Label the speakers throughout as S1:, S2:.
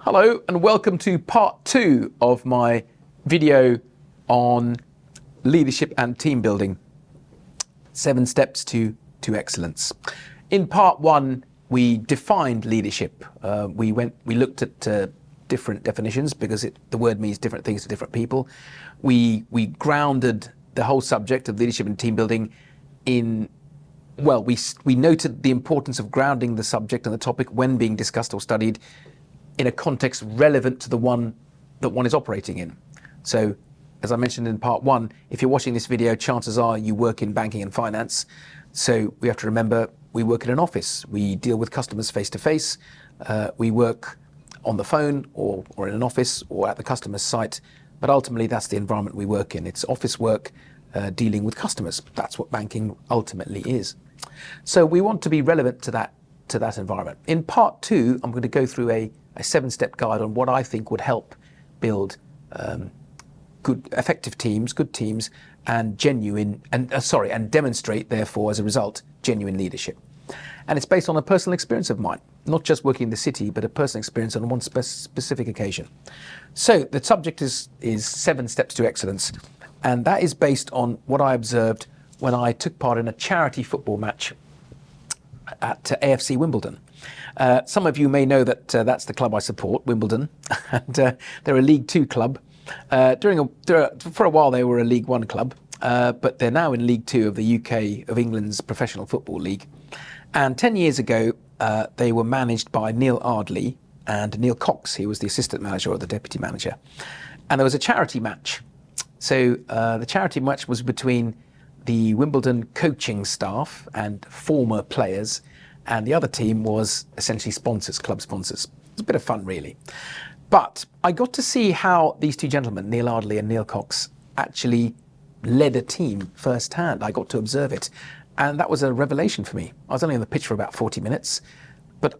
S1: Hello and welcome to part 2 of my video on leadership and team building. 7 steps to excellence. In part 1, we defined leadership. We looked at different definitions because the word means different things to different people. We grounded the whole subject of leadership and team building in, well, we noted the importance of grounding the subject and the topic when being discussed or studied in a context relevant to the one that one is operating in. So, as I mentioned in part 1, if you're watching this video, chances are you work in banking and finance. So we have to remember we work in an office. We deal with customers face to face. We work on the phone or in an office or at the customer's site. But ultimately, that's the environment we work in. It's office work dealing with customers. That's what banking ultimately is. So we want to be relevant to that environment. In part 2, I'm going to go through a 7-step guide on what I think would help build good, effective teams, good teams, and and demonstrate, therefore, as a result, genuine leadership. And it's based on a personal experience of mine, not just working in the city, but a personal experience on one specific occasion. So the subject is 7 steps to excellence, and that is based on what I observed when I took part in a charity football match at AFC Wimbledon. Some of you may know that that's the club I support, Wimbledon, and they're a League 2 club. For a while they were a League 1 club, but they're now in League 2 of the UK, of England's professional football league. And 10 years ago, they were managed by Neal Ardley and Neal Cox. He was the assistant manager or the deputy manager. And there was a charity match. So the charity match was between the Wimbledon coaching staff and former players, and the other team was essentially sponsors, club sponsors. It was a bit of fun, really. But I got to see how these two gentlemen, Neal Ardley and Neal Cox, actually led a team firsthand. I got to observe it, and that was a revelation for me. I was only on the pitch for about 40 minutes, but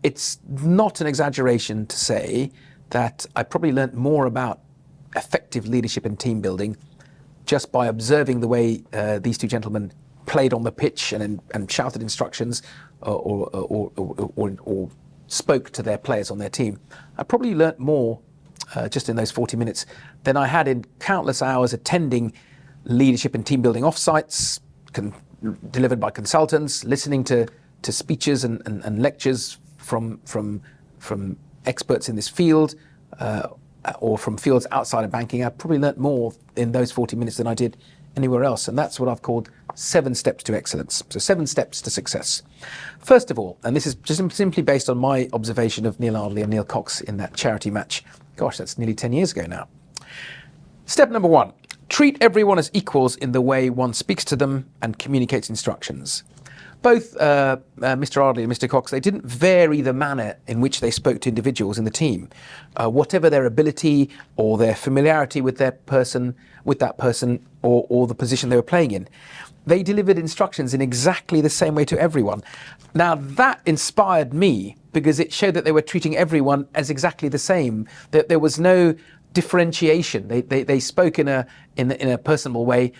S1: it's not an exaggeration to say that I probably learnt more about effective leadership and team building just by observing the way these two gentlemen played on the pitch and shouted instructions or spoke to their players on their team. I probably learnt more just in those 40 minutes than I had in countless hours attending leadership and team building offsites delivered by consultants, listening to speeches and lectures from experts in this field, or from fields outside of banking. I probably learnt more in those 40 minutes than I did anywhere else. And that's what I've called 7 steps to excellence. So 7 steps to success. First of all, and this is just simply based on my observation of Neal Ardley and Neal Cox in that charity match. Gosh, that's nearly 10 years ago now. Step number 1, treat everyone as equals in the way one speaks to them and communicates instructions. Both Mr. Ardley and Mr. Cox, they didn't vary the manner in which they spoke to individuals in the team. Whatever their ability or their familiarity with that person or the position they were playing in, they delivered instructions in exactly the same way to everyone. Now that inspired me because it showed that they were treating everyone as exactly the same, that there was no differentiation. They spoke in a personable way,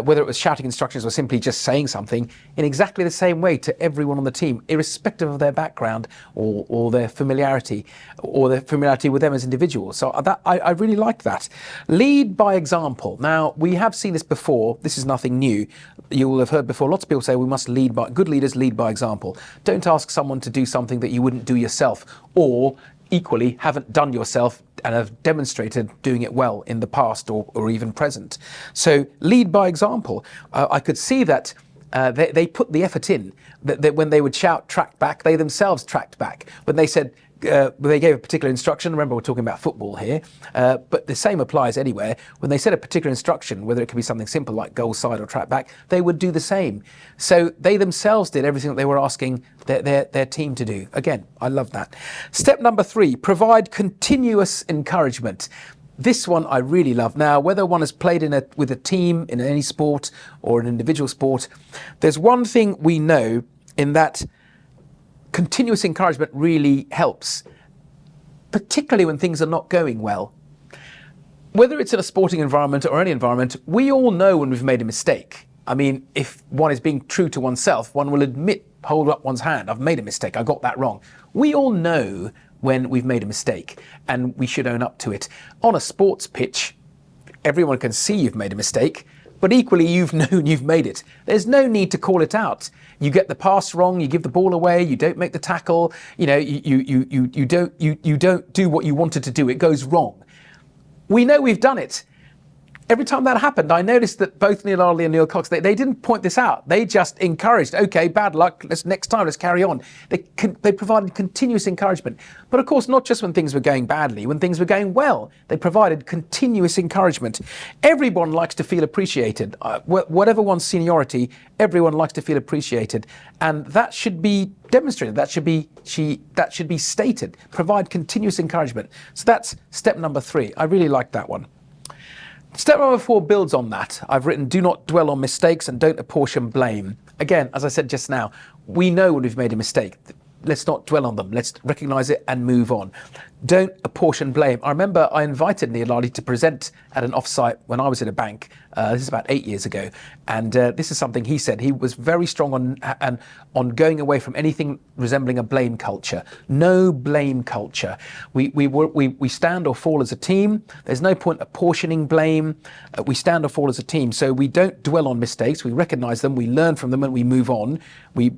S1: whether it was shouting instructions or simply just saying something, in exactly the same way to everyone on the team, irrespective of their background or their familiarity with them as individuals. So I really liked that. Lead by example. Now, we have seen this before. This is nothing new. You will have heard before, lots of people say we must good leaders lead by example. Don't ask someone to do something that you wouldn't do yourself, or equally haven't done yourself and have demonstrated doing it well in the past or even present. So lead by example. I could see that they put the effort in, that when they would shout track back, they themselves tracked back. When they said, they gave a particular instruction, remember we're talking about football here, but the same applies anywhere. When they said a particular instruction, whether it could be something simple like goal side or track back, they would do the same. So they themselves did everything that they were asking their team to do. Again, I love that. Step number 3, provide continuous encouragement. This one I really love. Now, whether one has played with a team in any sport or an individual sport, there's one thing we know in that continuous encouragement really helps, particularly when things are not going well. Whether it's in a sporting environment or any environment, we all know when we've made a mistake. I mean, if one is being true to oneself, one will hold up one's hand. I've made a mistake. I got that wrong. We all know when we've made a mistake, and we should own up to it. On a sports pitch, everyone can see you've made a mistake, but equally you've known you've made it. There's no need to call it out. You get the pass wrong, you give the ball away, you don't make the tackle, you don't do what you wanted to do. It goes wrong. We know we've done it. Every time that happened, I noticed that both Neal Ardley and Neil Cox, they didn't point this out. They just encouraged, okay, bad luck, next time, let's carry on. They provided continuous encouragement. But of course, not just when things were going badly, when things were going well, they provided continuous encouragement. Everyone likes to feel appreciated. Whatever one's seniority, everyone likes to feel appreciated. And that should be demonstrated. That should be stated. Provide continuous encouragement. So that's step number 3. I really like that one. Step number 4 builds on that. I've written, do not dwell on mistakes and don't apportion blame. Again, as I said just now, we know when we've made a mistake. Let's not dwell on them. Let's recognize it and move on. Don't apportion blame. I remember I invited Neal Ardley to present at an offsite when I was in a bank. This is about 8 years ago. And this is something he said. He was very strong on going away from anything resembling a blame culture. No blame culture. We stand or fall as a team. There's no point apportioning blame. We stand or fall as a team. So we don't dwell on mistakes. We recognize them. We learn from them and we move on. We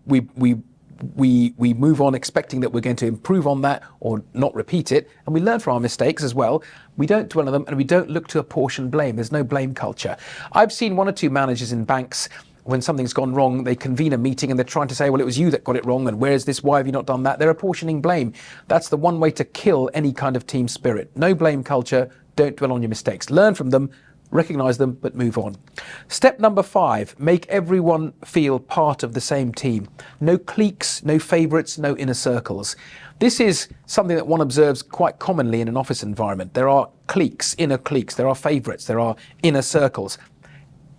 S1: move on expecting that we're going to improve on that or not repeat it, and we learn from our mistakes as well. We don't dwell on them and we don't look to apportion blame. There's no blame culture. I've seen 1 or 2 managers in banks, when something's gone wrong, they convene a meeting and they're trying to say, well, it was you that got it wrong, and where's this, why have you not done that? They're apportioning blame. That's the one way to kill any kind of team spirit. No blame culture. Don't dwell on your mistakes. Learn from them, recognize them, but move on. Step number 5, make everyone feel part of the same team. No cliques, no favorites, no inner circles. This is something that one observes quite commonly in an office environment. There are cliques, inner cliques, there are favorites, there are inner circles.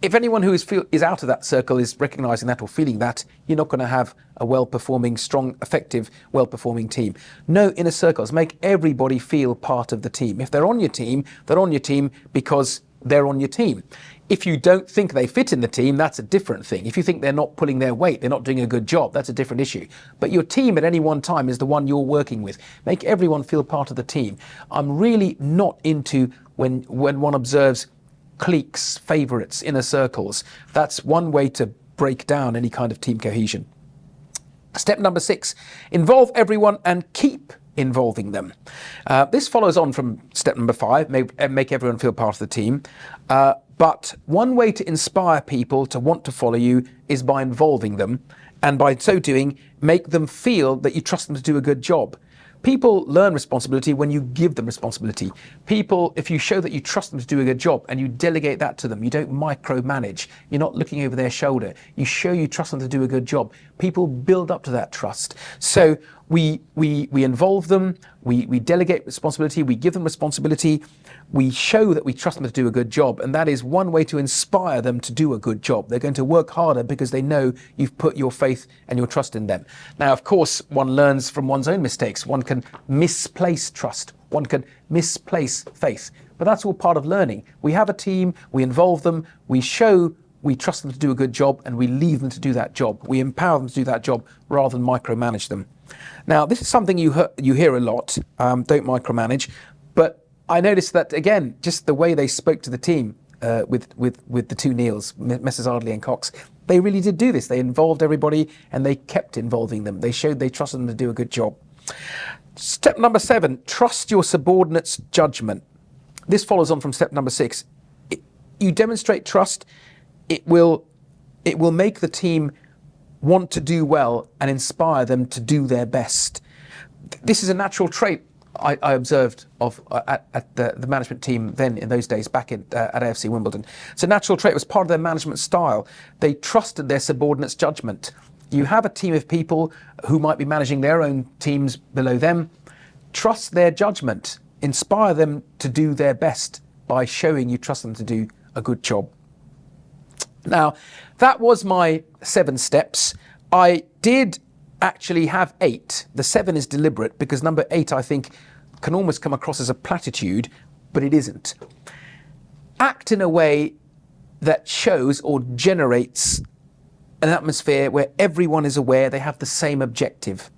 S1: If anyone who is out of that circle is recognizing that or feeling that, you're not going to have a well-performing, strong, effective, well-performing team. No inner circles. Make everybody feel part of the team. If they're on your team, they're on your team because they're on your team. If you don't think they fit in the team, that's a different thing. If you think they're not pulling their weight, they're not doing a good job, that's a different issue. But your team at any one time is the one you're working with. Make everyone feel part of the team. I'm really not into when one observes cliques, favorites, inner circles. That's one way to break down any kind of team cohesion. Step number 6, involve everyone and keep involving them. This follows on from step number 5, make everyone feel part of the team. But one way to inspire people to want to follow you is by involving them, and by so doing, make them feel that you trust them to do a good job. People learn responsibility when you give them responsibility. People, if you show that you trust them to do a good job and you delegate that to them, you don't micromanage, you're not looking over their shoulder, you show you trust them to do a good job, people build up to that trust. So we involve them, we delegate responsibility, we give them responsibility, we show that we trust them to do a good job, and that is one way to inspire them to do a good job. They're going to work harder because they know you've put your faith and your trust in them. Now, of course, one learns from one's own mistakes. One can misplace trust. One can misplace faith. But that's all part of learning. We have a team, we involve them, we show we trust them to do a good job, and we leave them to do that job. We empower them to do that job rather than micromanage them. Now, this is something you hear a lot, don't micromanage, but I noticed that, again, just the way they spoke to the team with the 2 Neals, Messrs. Ardley and Cox, they really did do this. They involved everybody and they kept involving them. They showed they trusted them to do a good job. Step number 7, trust your subordinates' judgment. This follows on from step number 6. You demonstrate trust, it will make the team want to do well and inspire them to do their best. This is a natural trait I observed at the management team then in those days back at AFC Wimbledon. It's a natural trait. It was part of their management style. They trusted their subordinates' judgment. You have a team of people who might be managing their own teams below them. Trust their judgment. Inspire them to do their best by showing you trust them to do a good job. Now, that was my 7 steps. I did actually have 8. The 7 is deliberate because number 8, I think, can almost come across as a platitude, but it isn't. Act in a way that shows or generates an atmosphere where everyone is aware they have the same objective.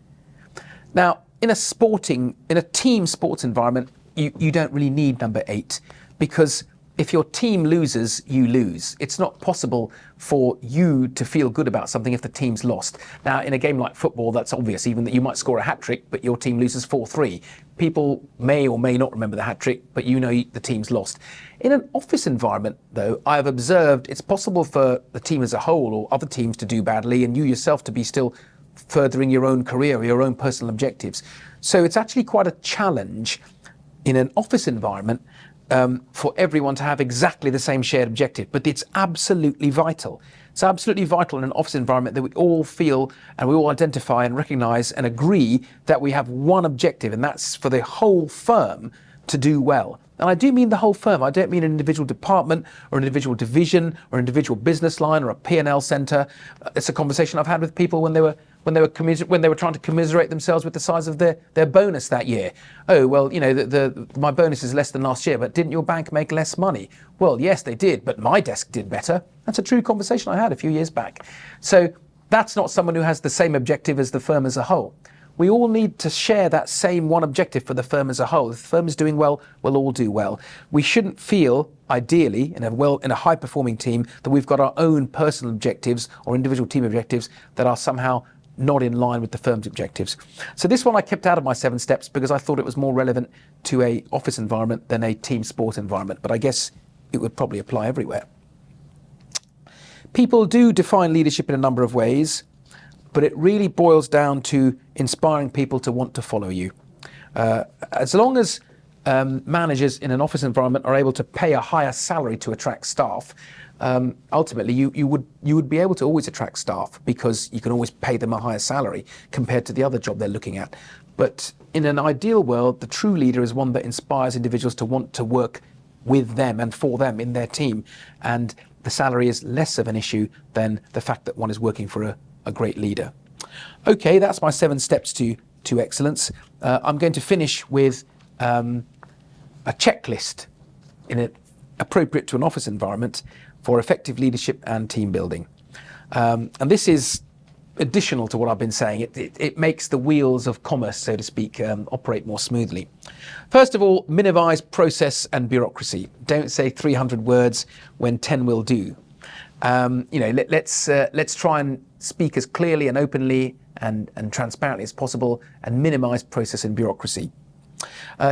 S1: Now, in a team sports environment, you don't really need number 8, because if your team loses, you lose. It's not possible for you to feel good about something if the team's lost. Now, in a game like football, that's obvious, even that you might score a hat-trick, but your team loses 4-3. People may or may not remember the hat-trick, but you know the team's lost. In an office environment, though, I've observed it's possible for the team as a whole or other teams to do badly and you yourself to be still furthering your own career or your own personal objectives. So it's actually quite a challenge in an office environment for everyone to have exactly the same shared objective, but it's absolutely vital. It's absolutely vital in an office environment that we all feel and we all identify and recognize and agree that we have one objective, and that's for the whole firm to do well. And I do mean the whole firm. I don't mean an individual department or an individual division or an individual business line or a P&L center. It's a conversation I've had with people when they were trying to commiserate themselves with the size of their bonus that year. Oh, well, you know, my bonus is less than last year, but didn't your bank make less money? Well, yes, they did, but my desk did better. That's a true conversation I had a few years back. So that's not someone who has the same objective as the firm as a whole. We all need to share that same one objective for the firm as a whole. If the firm is doing well, we'll all do well. We shouldn't feel, ideally, in a high-performing team, that we've got our own personal objectives or individual team objectives that are somehow not in line with the firm's objectives. So this one I kept out of my 7 steps because I thought it was more relevant to a office environment than a team sport environment, but I guess it would probably apply everywhere. People do define leadership in a number of ways, but it really boils down to inspiring people to want to follow you. As long as managers in an office environment are able to pay a higher salary to attract staff, ultimately you would be able to always attract staff because you can always pay them a higher salary compared to the other job they're looking at. But in an ideal world, the true leader is one that inspires individuals to want to work with them and for them in their team. And the salary is less of an issue than the fact that one is working for a great leader. Okay, that's my 7 steps to excellence. I'm going to finish with a checklist appropriate to an office environment for effective leadership and team building. And this is additional to what I've been saying. It makes the wheels of commerce, so to speak, operate more smoothly. First of all, minimize process and bureaucracy. Don't say 300 words when 10 will do. Let's try and speak as clearly and openly and transparently as possible and minimize process and bureaucracy.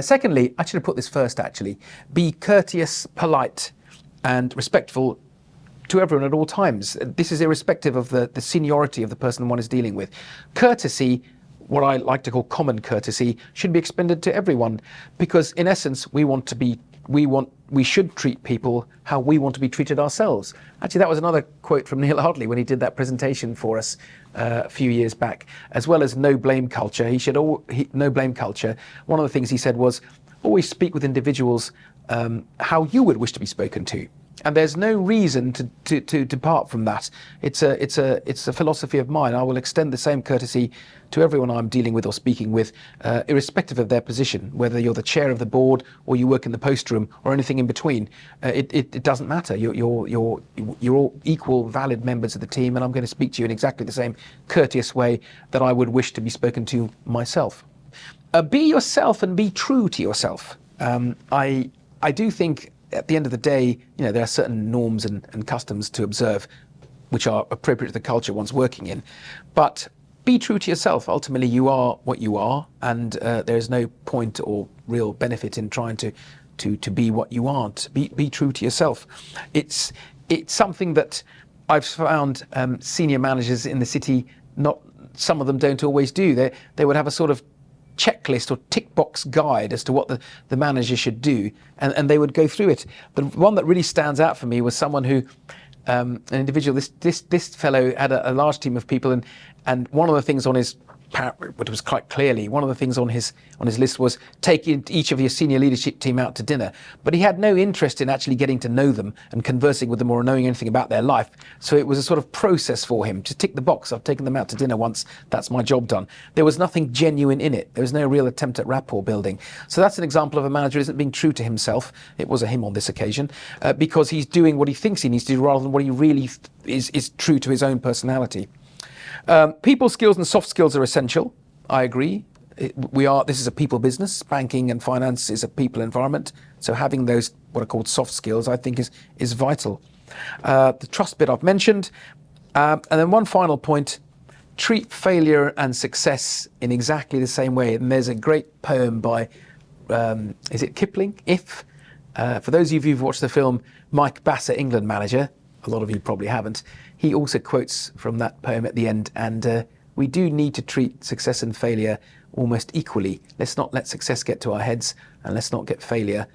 S1: Secondly, I should have put this first actually, be courteous, polite and respectful to everyone at all times. This is irrespective of the seniority of the person one is dealing with. Courtesy, what I like to call common courtesy, should be extended to everyone because in essence we should treat people how we want to be treated ourselves. Actually, that was another quote from Neal Ardley when he did that presentation for us a few years back, as well as no blame culture. No blame culture. One of the things he said was, always speak with individuals how you would wish to be spoken to. And there's no reason to depart from that. It's a philosophy of mine. I will extend the same courtesy to everyone I'm dealing with or speaking with, irrespective of their position, whether you're the chair of the board or you work in the post room or anything in between. It doesn't matter. You're all equal, valid members of the team, and I'm going to speak to you in exactly the same courteous way that I would wish to be spoken to myself. Be yourself and be true to yourself. I do think at the end of the day, there are certain norms and customs to observe which are appropriate to the culture one's working in. But be true to yourself. Ultimately, you are what you are, and there is no point or real benefit in trying to be what you aren't. Be true to yourself. It's something that I've found senior managers in the city, some of them don't always do. They would have a sort of checklist or tick box guide as to what the manager should do, and they would go through it. The one that really stands out for me was someone who, an individual, this fellow had a large team of people, and one of the things on his, which was quite clearly, one of the things on his list was taking each of your senior leadership team out to dinner. But he had no interest in actually getting to know them and conversing with them or knowing anything about their life. So it was a sort of process for him to tick the box. I've taken them out to dinner once. That's my job done. There was nothing genuine in it. There was no real attempt at rapport building. So that's an example of a manager who isn't being true to himself. It was a him on this occasion, because he's doing what he thinks he needs to do rather than what he really is true to his own personality. People skills and soft skills are essential. I agree. This is a people business. Banking and finance is a people environment. So having those what are called soft skills, I think, is vital. The trust bit I've mentioned, and then one final point: treat failure and success in exactly the same way. And there's a great poem by, is it Kipling? If. For those of you who've watched the film Mike Bassett, England manager, a lot of you probably haven't. He also quotes from that poem at the end, and we do need to treat success and failure almost equally. Let's not let success get to our heads, and let's not get failure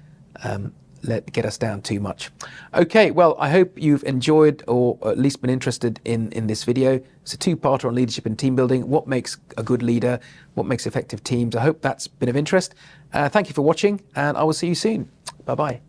S1: get us down too much. Okay, well, I hope you've enjoyed or at least been interested in this video. It's a two-parter on leadership and team building. What makes a good leader? What makes effective teams? I hope that's been of interest. Thank you for watching, and I will see you soon. Bye-bye.